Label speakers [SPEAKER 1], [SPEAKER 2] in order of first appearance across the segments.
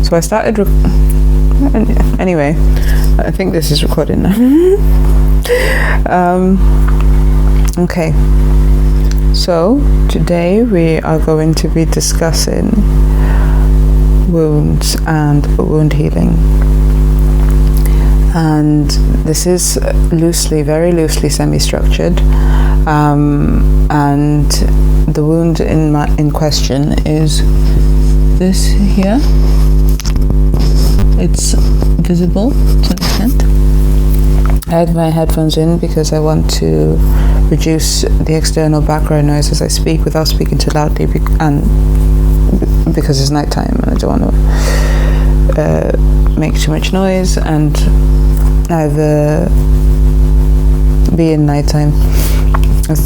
[SPEAKER 1] So I started anyway, I think this is recording now. Okay, so today we are going to be discussing wounds and wound healing, and this is very loosely semi-structured, and the wound in question is this here. It's visible to an extent. I had my headphones in because I want to reduce the external background noise as I speak without speaking too loudly, and because it's nighttime and I don't want to make too much noise and either be in nighttime.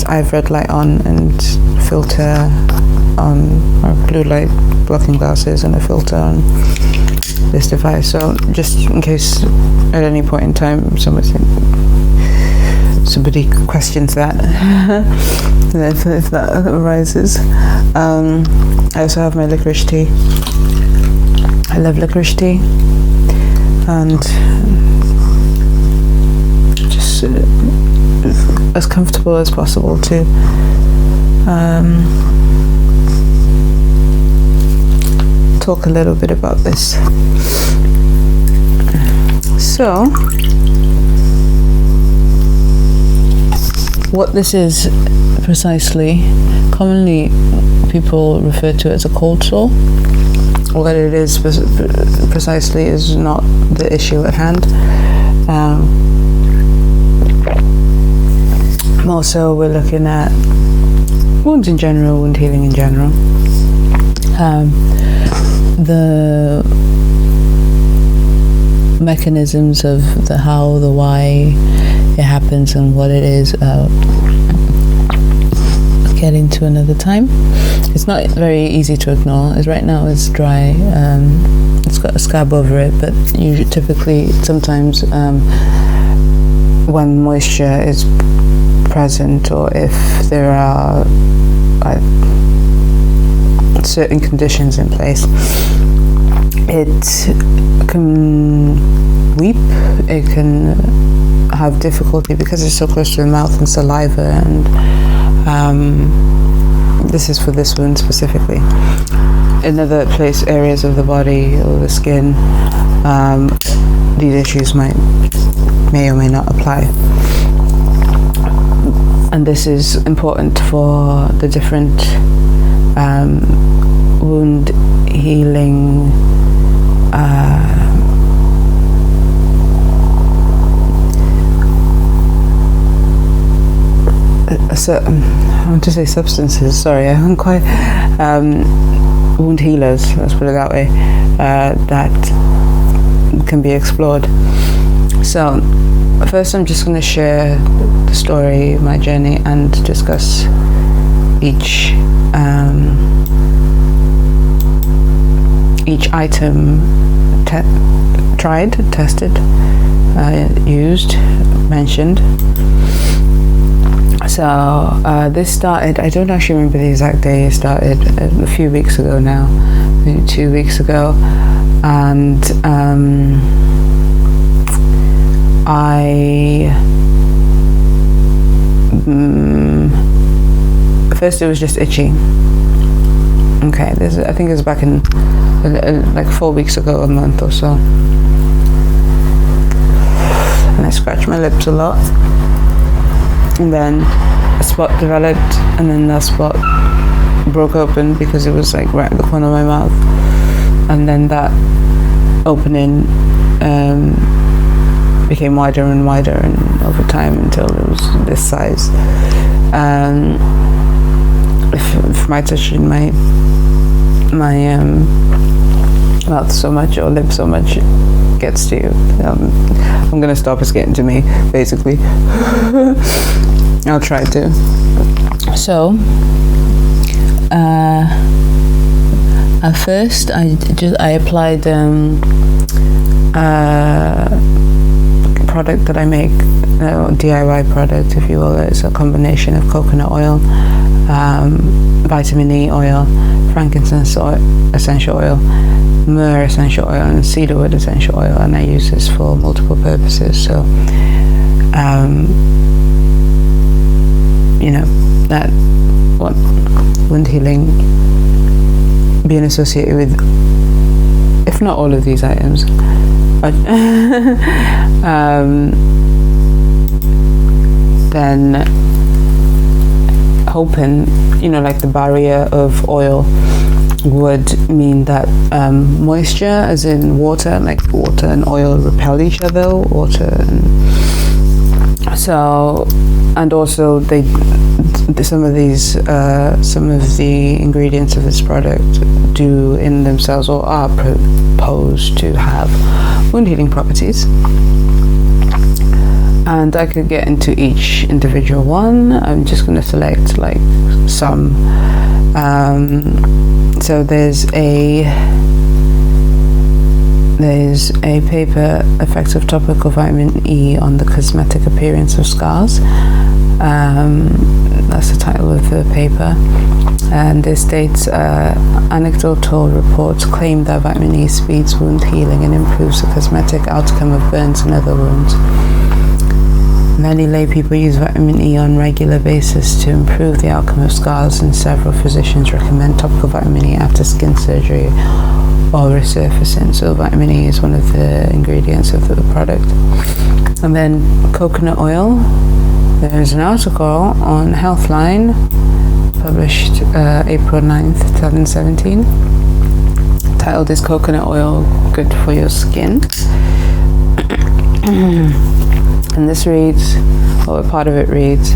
[SPEAKER 1] I have red light on and filter on, or blue light blocking glasses and a filter on this device, so just in case at any point in time somebody questions that if that arises. I also have my licorice tea. I love licorice tea, and just as comfortable as possible to talk a little bit about this. So, what this is precisely, commonly people refer to it as a cold sore. What it is precisely is not the issue at hand. More so, we're looking at wounds in general, wound healing in general. The mechanisms of the how, the why it happens, and what it is, I'll get into another time. It's not very easy to ignore, as right now it's dry. It's got a scab over it, but usually, typically, sometimes when moisture is present, or if there are certain conditions in place, it can weep, it can have difficulty because it's so close to the mouth and saliva, and this is for this wound specifically. In other areas of the body or the skin, these issues may or may not apply. And this is important for the different wound healing I want to say substances, sorry, I'm quite wound healers, let's put it that way, that can be explored. So first I'm just going to share the story, my journey, and discuss each item tried, tested, used, mentioned. So this started, I don't actually remember the exact day it started, a few weeks ago now, maybe 2 weeks ago, and first it was just itchy. Okay, I think it was back in like 4 weeks ago, a month or so, and I scratched my lips a lot, and then a spot developed, and then that spot broke open because it was like right at the corner of my mouth, and then that opening became wider and wider, and over time until it was this size. If my touching my mouth so much or lip so much gets to you, I'm gonna stop it's getting to me, basically. I'll try to. So at first I applied product that I make, DIY product if you will. It's a combination of coconut oil, vitamin E oil, frankincense oil, essential oil, myrrh essential oil, and cedarwood essential oil, and I use this for multiple purposes. So that what wound healing being associated with, if not all of these items, but then hoping, like the barrier of oil would mean that moisture, as in water, like water and oil repel each other, and also some of the ingredients of this product do in themselves or are proposed to have wound healing properties. And I could get into each individual one. I'm just going to select like some. So there's a paper, Effects of Topical Vitamin E on the Cosmetic Appearance of Scars. That's the title of the paper. And it states, anecdotal reports claim that vitamin E speeds wound healing and improves the cosmetic outcome of burns and other wounds. Many lay people use vitamin E on a regular basis to improve the outcome of scars, and several physicians recommend topical vitamin E after skin surgery or resurfacing. So vitamin E is one of the ingredients of the product. And then coconut oil. There's an article on Healthline published April 9th, 2017, titled "Is Coconut Oil Good for Your Skin?" And this reads, or part of it reads,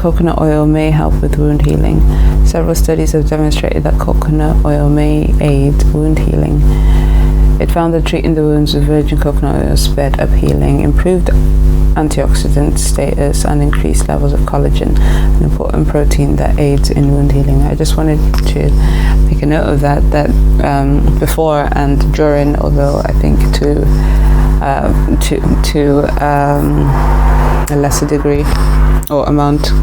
[SPEAKER 1] coconut oil may help with wound healing. Several studies have demonstrated that coconut oil may aid wound healing. It found that treating the wounds with virgin coconut oil sped up healing, improved antioxidant status, and increased levels of collagen, an important protein that aids in wound healing. I just wanted to make a note of that before and during, although I think to a lesser degree or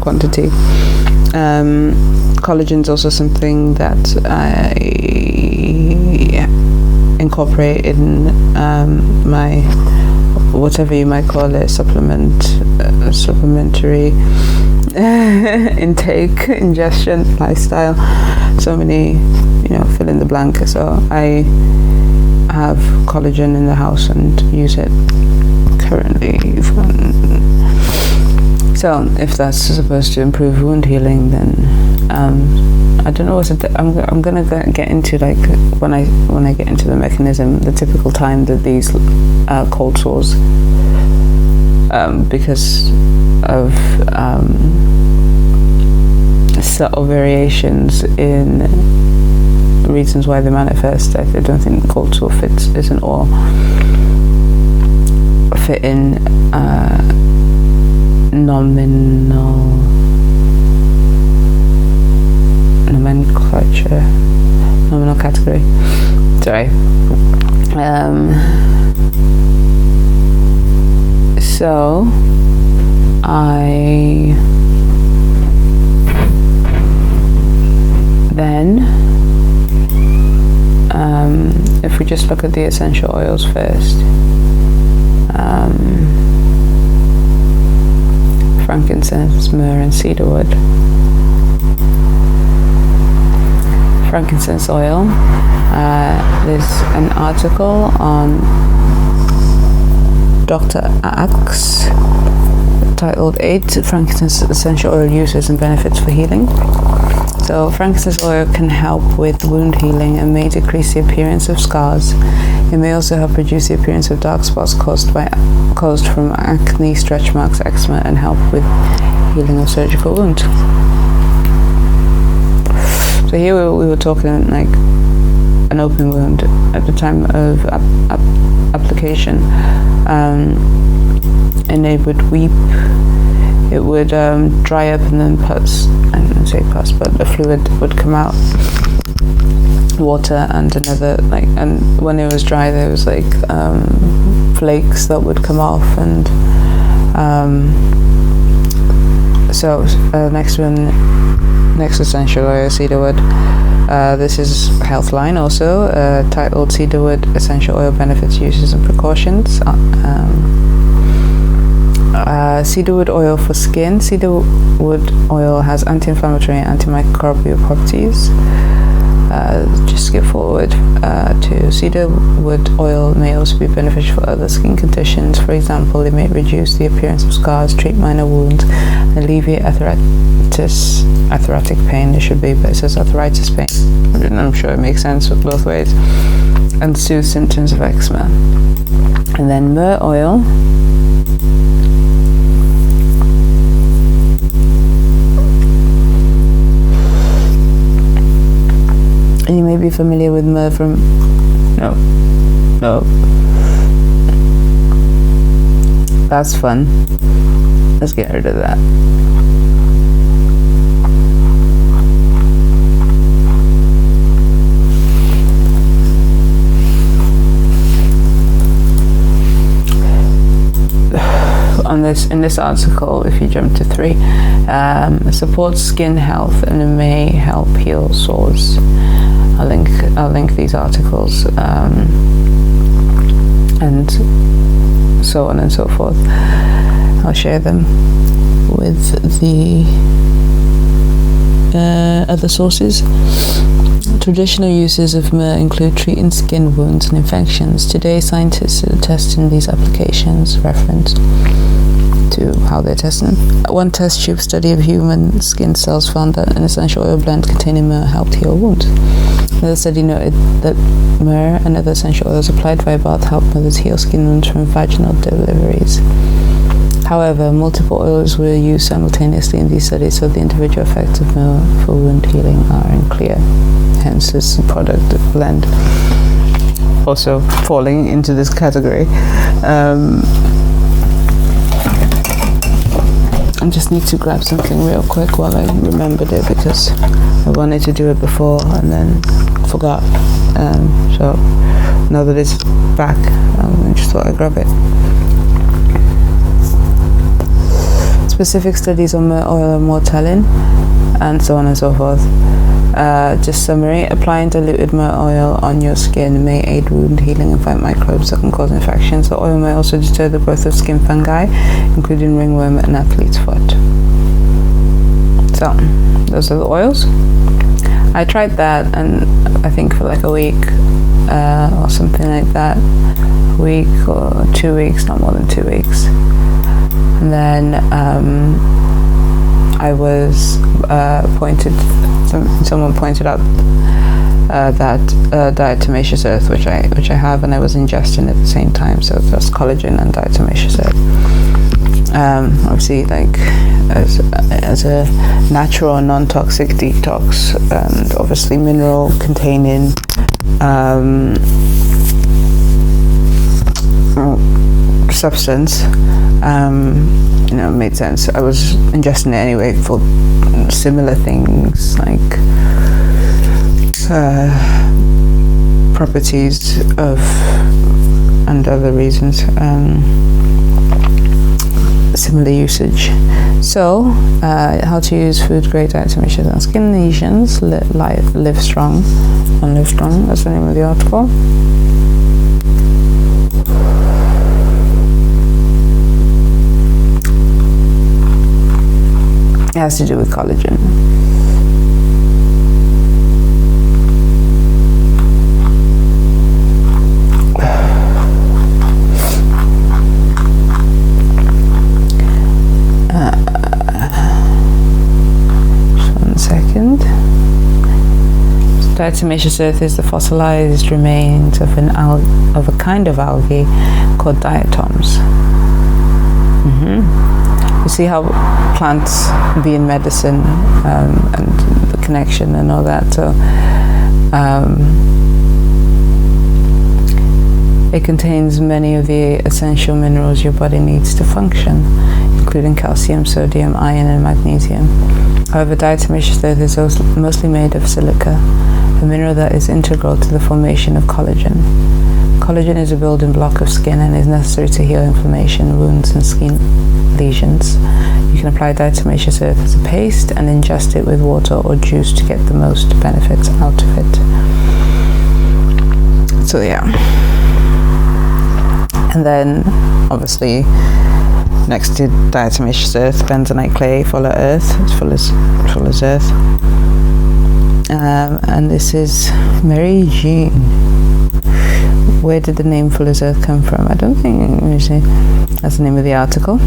[SPEAKER 1] quantity. Collagen is also something that I incorporate in my, whatever you might call it, supplementary intake, ingestion, lifestyle. So many, fill in the blank. So I have collagen in the house and use it currently. So if that's supposed to improve wound healing, then I don't know. I'm gonna get into, like, when I get into the mechanism, the typical time that these cold sores, because of subtle variations in reasons why they manifest. I don't think cold sore isn't all fit in nominal category. Sorry. So I then if we just look at the essential oils first, frankincense, myrrh, and cedarwood. Frankincense oil, there's an article on Dr. Axe titled 8 Frankincense Essential Oil Uses and Benefits for Healing. So frankincense oil can help with wound healing and may decrease the appearance of scars. It may also help reduce the appearance of dark spots caused from acne, stretch marks, eczema, and help with healing of surgical wounds. So here we were talking like an open wound at the time of application, and it would weep. It would dry up, and then pus, I don't say pus, but the fluid would come out, water and another, like, and when it was dry there was like flakes that would come off, and so next one Next essential oil, cedarwood. This is Healthline also, titled Cedarwood Essential Oil Benefits, Uses and Precautions. Cedarwood oil for skin. Cedarwood oil has anti-inflammatory and antimicrobial properties. Just skip forward to cedarwood oil may also be beneficial for other skin conditions. For example, it may reduce the appearance of scars, treat minor wounds, alleviate arthritic pain. It should be, but it says arthritis pain. I'm sure it makes sense both ways. And soothe symptoms of eczema. And then myrrh oil. And you may be familiar with myrrh from... No. That's fun. Let's get rid of that. In this article, if you jump to 3, supports skin health and it may help heal sores. I'll link these articles and so on and so forth. I'll share them with the other sources. Traditional uses of myrrh include treating skin wounds and infections. Today, scientists are testing these applications. Reference to how they're testing. One test tube study of human skin cells found that an essential oil blend containing myrrh helped heal wounds. Another study noted that myrrh and other essential oils applied via bath help mothers heal skin wounds from vaginal deliveries. However, multiple oils were used simultaneously in these studies, so the individual effects of myrrh for wound healing are unclear. Hence, this product blend also falling into this category. I just need to grab something real quick while I remembered it, because I wanted to do it before and then forgot. So now that it's back, I just thought I'd grab it. Specific studies on myrrh oil are more telling, and so on and so forth. Just summary: applying diluted myrrh oil on your skin may aid wound healing and fight microbes that can cause infections. The oil may also deter the growth of skin fungi, including ringworm and athlete's foot. So, those are the oils. I tried that, and I think for like a week or something like that. A week or 2 weeks, not more than 2 weeks. And then I was someone pointed out that diatomaceous earth, which I have, and I was ingesting at the same time. So that's collagen and diatomaceous earth. Obviously, like as a natural and non-toxic detox, and obviously mineral containing substance, made sense. I was ingesting it anyway for similar things like properties of and other reasons, similar usage. So, how to use food grade diatomaceous on skin lesions. Live strong and live strong. That's the name of the article. It has to do with collagen. Just 1 second. Diatomaceous earth is the fossilized remains of a kind of algae called diatoms. You see how plants be in medicine, and the connection and all that. So it contains many of the essential minerals your body needs to function, including calcium, sodium, iron, and magnesium. However, diatomaceous earth is mostly made of silica, a mineral that is integral to the formation of collagen. Collagen is a building block of skin and is necessary to heal inflammation, wounds, and skin lesions. You can apply diatomaceous earth as a paste and ingest it with water or juice to get the most benefits out of it. So yeah. And then obviously next to diatomaceous earth, bentonite clay, full of earth. It's full as earth. And this is Mary Jean. Where did the name full as earth come from? I don't think that's the name of the article.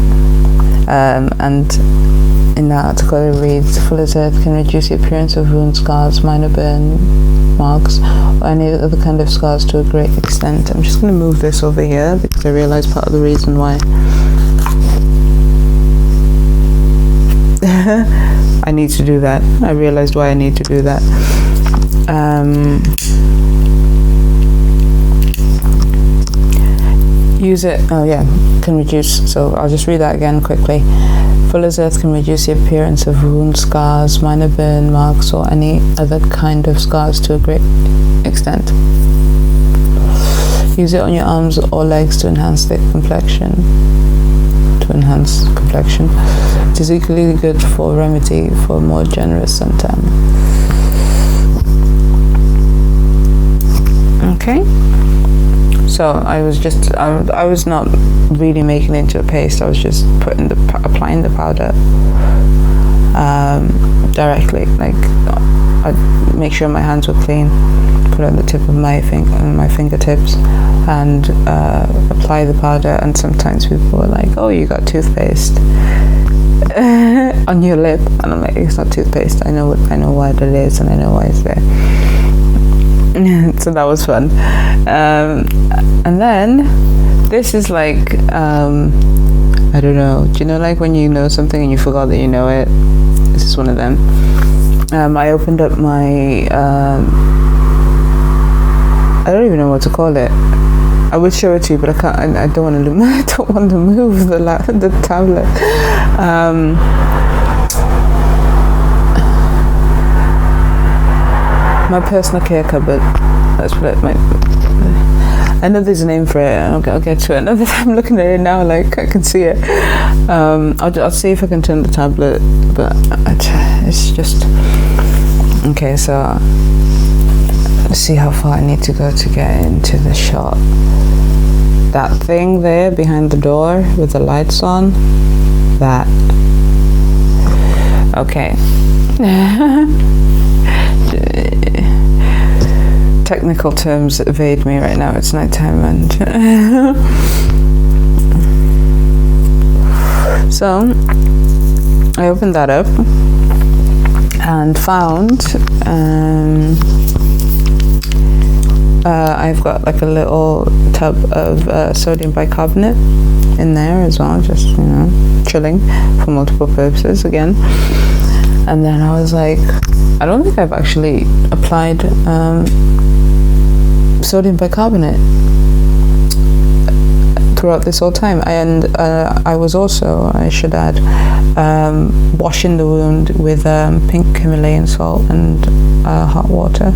[SPEAKER 1] And in that article it reads, full as earth can reduce the appearance of wound scars, minor burn marks, or any other kind of scars to a great extent. I'm just going to move this over here because I realised part of the reason why I need to do that. I realised why I need to do that. Use it, can reduce, so I'll just read that again quickly. Full as earth can reduce the appearance of wound scars, minor burn marks, or any other kind of scars to a great extent. Use it on your arms or legs to enhance the complexion. It is equally good for remedy for more generous suntan. Okay. So I was not really making it into a paste. I was just applying the powder directly. Like I'd make sure my hands were clean, put it on the tip of my fingertips, and apply the powder. And sometimes people were like, "Oh, you got toothpaste on your lip," and I'm like, "It's not toothpaste. I know why it is, and I know why it's there." So that was fun. And then this is like I don't know, do you know, like when you know something and you forgot that you know it? This is one of them. I opened up my I don't even know what to call it. I would show it to you, but I can't. I don't want to I don't want to move the tablet. My personal care cupboard. Let's put it. I know there's a name for it. I'll get to it another time. I'm looking at it now, like I can see it. I'll see if I can turn the tablet, but it's just okay. So let's see how far I need to go to get into the shot. That thing there behind the door with the lights on. That. Okay. Technical terms evade me right now. It's nighttime and so I opened that up and found I've got like a little tub of sodium bicarbonate in there as well, just chilling for multiple purposes again. And then I was like, I don't think I've actually applied sodium bicarbonate throughout this whole time. I was also, I should add, washing the wound with pink Himalayan salt and hot water,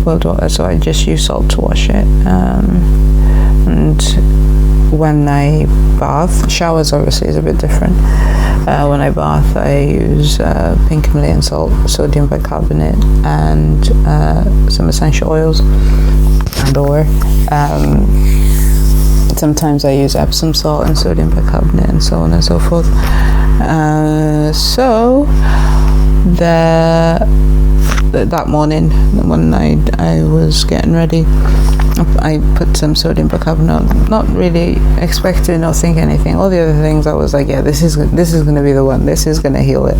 [SPEAKER 1] boiled water. So I just use salt to wash it. And when I bath, showers obviously is a bit different. When I bath, I use pink Himalayan salt, sodium bicarbonate, and some essential oils, and/or sometimes I use Epsom salt and sodium bicarbonate, and so on and so forth. So that morning, one night, I was getting ready. I put some sodium bicarbonate, not really expecting or thinking anything. All the other things, I was like, yeah, this is going to be the one. This is going to heal it,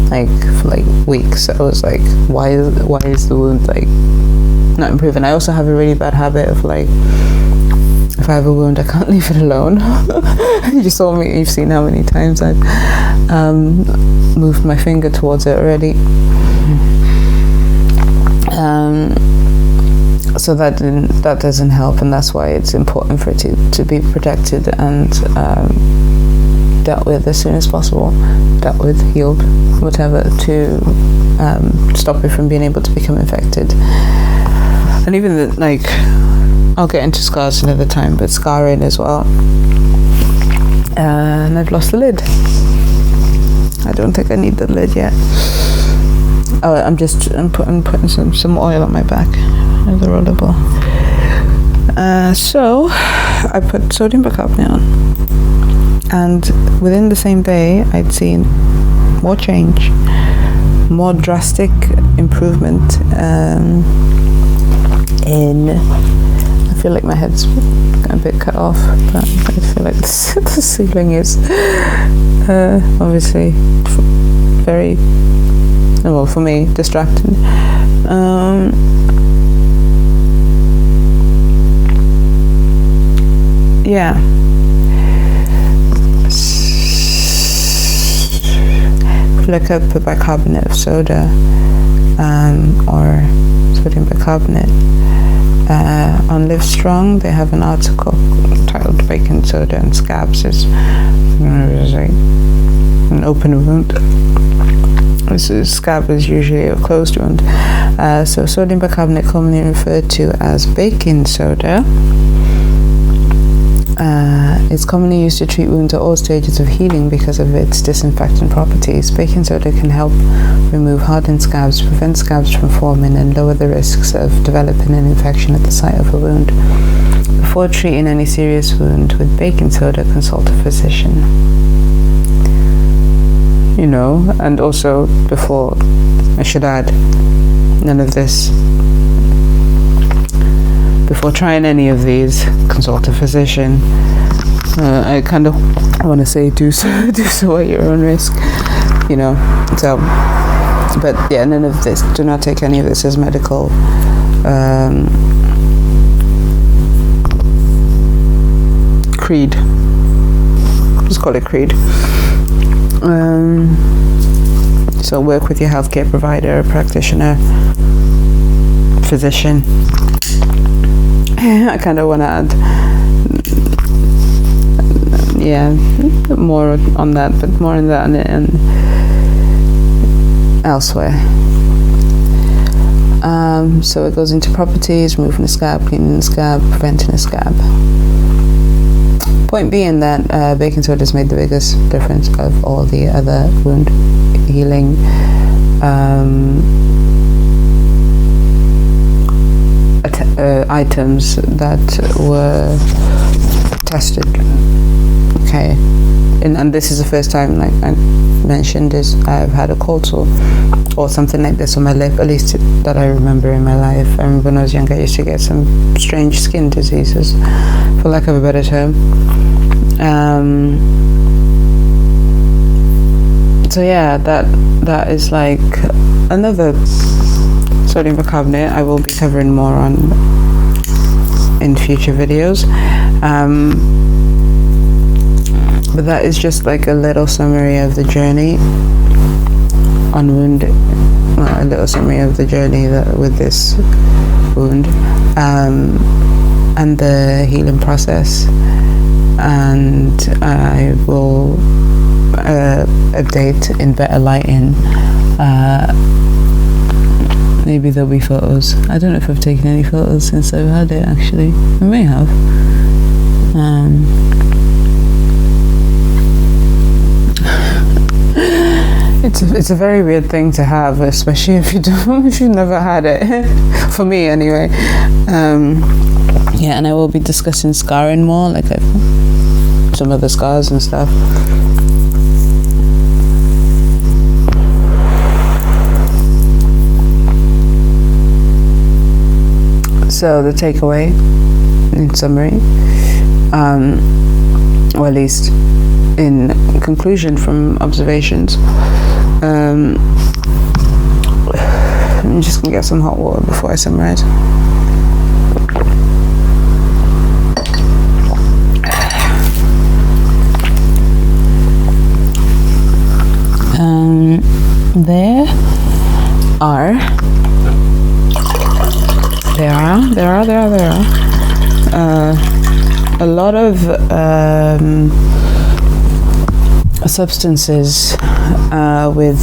[SPEAKER 1] like for like weeks. I was like, why is the wound like not improving? I also have a really bad habit of like, if I have a wound, I can't leave it alone. You've seen how many times I've moved my finger towards it already. So that doesn't help, and that's why it's important for it to be protected and dealt with as soon as possible, dealt with, healed, whatever, to stop it from being able to become infected. And even I'll get into scars another time, but scarring as well. And I've lost the lid. I don't think I need the lid yet. Oh, I'm putting some oil on my back of the rollerball. So I put sodium bicarbonate on, and within the same day I'd seen more change, more drastic improvement in, I feel like my head's a bit cut off, but I feel like the ceiling is obviously very, well, for me, distracting. Yeah. Look up a bicarbonate of soda or sodium bicarbonate. On Livestrong, they have an article titled "Baking Soda and Scabs." It's like an open wound. Scab is usually a closed wound. So sodium bicarbonate, commonly referred to as baking soda, is commonly used to treat wounds at all stages of healing because of its disinfectant properties. Baking soda can help remove hardened scabs, prevent scabs from forming, and lower the risks of developing an infection at the site of a wound. Before treating any serious wound with baking soda, consult a physician. You know, and also before, I should add, none of this, before trying any of these, consult a physician. I kind of want to say do so at your own risk, you know. So, but yeah, none of this. Do not take any of this as medical. Creed. Just call it creed. So work with your healthcare provider, practitioner, physician. I kind of want to add, more on that, but more on that and elsewhere. So it goes into properties: removing a scab, cleaning a scab, preventing a scab. Point being that baking soda has made the biggest difference of all the other wound healing items that were tested. Okay, and this is the first time, like I mentioned, is I've had a cold sore or something like this on my lip, at least that I remember in my life. I remember when I was younger, I used to get some strange skin diseases, for lack of a better term. So yeah, that is like another sodium bicarbonate I will be covering more on in future videos. But that is just like a little summary of the journey on wound, a little summary of the journey with this wound, and the healing process. And I will update in better lighting. Maybe there'll be photos. I don't know if I've taken any photos since I've had it, actually. I may have. It's a very weird thing to have, especially if you've never had it. For me, anyway. Yeah, and I will be discussing scarring more, like some of the scars and stuff. So the takeaway, in summary, or at least in conclusion from observations, I'm just gonna get some hot water before I summarize. There are a lot of substances with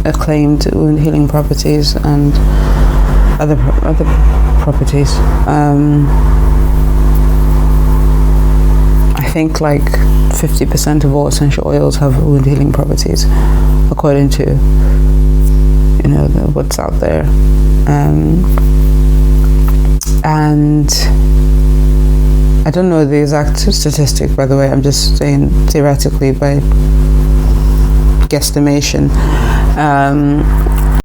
[SPEAKER 1] acclaimed wound healing properties and other properties. I think like 50% of all essential oils have wound healing properties. according to what's out there. And I don't know the exact statistic, by the way. I'm just saying theoretically by guesstimation.